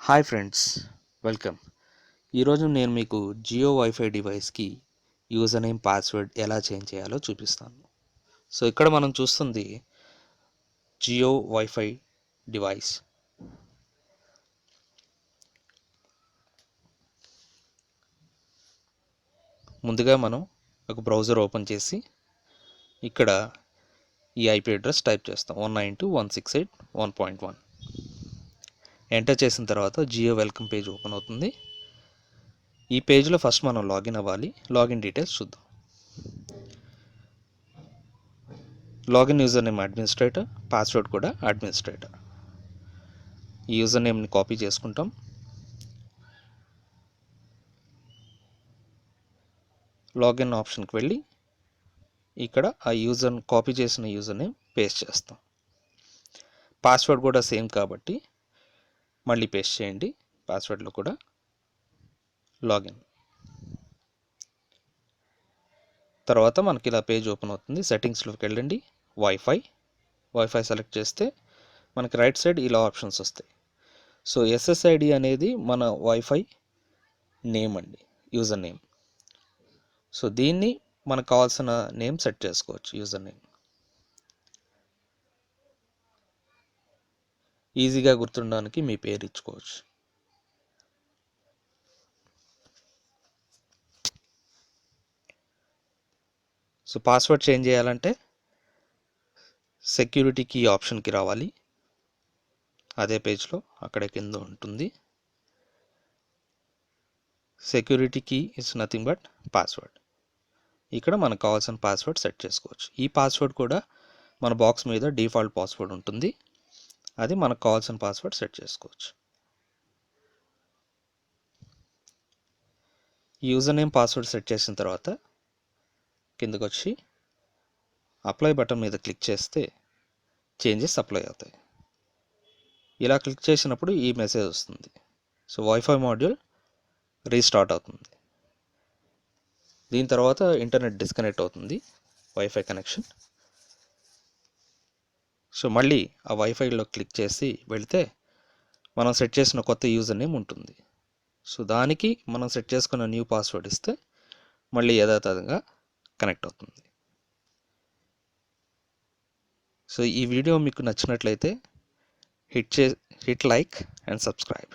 Hi friends, welcome. ఈరోజు నేను మీకు జియో వైఫై డివైస్కి యూజర్ నేమ్ పాస్వర్డ్ ఎలా చేంజ్ చేయాలో చూపిస్తాను. సో ఇక్కడ మనం చూస్తుంది జియో వైఫై డివైస్. ముందుగా మనం ఒక బ్రౌజర్ ఓపెన్ చేసి ఇక్కడ ఈ ఐపీ అడ్రస్ టైప్ చేస్తాం 192.168.1.1. ఎంటర్ చేసిన తర్వాత జియో వెల్కమ్ పేజ్ ఓపెన్ అవుతుంది. ఈ పేజ్లో ఫస్ట్ మనం లాగిన్ అవ్వాలి. లాగిన్ డీటెయిల్స్ చూద్దాం. Login user name administrator, password కూడా అడ్మినిస్ట్రేటర్. ఈ యూజర్ నేమ్ని కాపీ చేసుకుంటాం. లాగిన్ ఆప్షన్కి వెళ్ళి ఇక్కడ ఆ కాపీ చేసిన యూజర్ నేమ్ పేస్ట్ చేస్తాం. పాస్వర్డ్ కూడా సేమ్ కాబట్టి మళ్ళీ పేస్ట్ చేయండి. పాస్వర్డ్లో కూడా లాగిన్. తర్వాత మనకి ఇలా పేజ్ ఓపెన్ అవుతుంది. సెట్టింగ్స్లోకి వెళ్ళండి. వైఫై సెలెక్ట్ చేస్తే మనకి రైట్ సైడ్ ఇలా ఆప్షన్స్ వస్తాయి. సో ఎస్ఎస్ఐడి అనేది మన వైఫై నేమ్ అండి, యూజర్ నేమ్. సో దీన్ని మనకు కావాల్సిన నేమ్ సెట్ చేసుకోవచ్చు. యూజర్ నేమ్ ఈజీగా గుర్తుండడానికి మీ పేరు ఇచ్చుకోవచ్చు. సో పాస్వర్డ్ చేంజ్ చేయాలంటే సెక్యూరిటీ కీ ఆప్షన్కి రావాలి. అదే పేజ్లో అక్కడ కింద ఉంటుంది. Security key is nothing but password. ఇక్కడ మనకు కావాల్సిన పాస్వర్డ్ సెట్ చేసుకోవచ్చు. ఈ పాస్వర్డ్ కూడా మన బాక్స్ మీద డిఫాల్ట్ పాస్వర్డ్ ఉంటుంది. అది మనకు కావాల్సిన పాస్వర్డ్ సెట్ చేసుకోవచ్చు. యూజర్ నేమ్ పాస్వర్డ్ సెట్ చేసిన తర్వాత కిందకు వచ్చి అప్లై బటన్ మీద క్లిక్ చేస్తే చేంజెస్ అప్లై అవుతాయి. ఇలా క్లిక్ చేసినప్పుడు ఈ మెసేజ్ వస్తుంది. సో వైఫై మాడ్యూల్ రీస్టార్ట్ అవుతుంది. దీని తర్వాత ఇంటర్నెట్ డిస్కనెక్ట్ అవుతుంది, వైఫై కనెక్షన్. సో మళ్ళీ ఆ వైఫైలో క్లిక్ చేసి వెళితే మనం సెట్ చేసిన కొత్త యూజర్ నేమ్ ఉంటుంది. సో దానికి మనం సెట్ చేసుకున్న న్యూ పాస్వర్డ్ ఇస్తే మళ్ళీ యథాతథంగా కనెక్ట్ అవుతుంది. సో ఈ వీడియో మీకు నచ్చినట్లయితే హిట్ లైక్ అండ్ సబ్స్క్రైబ్.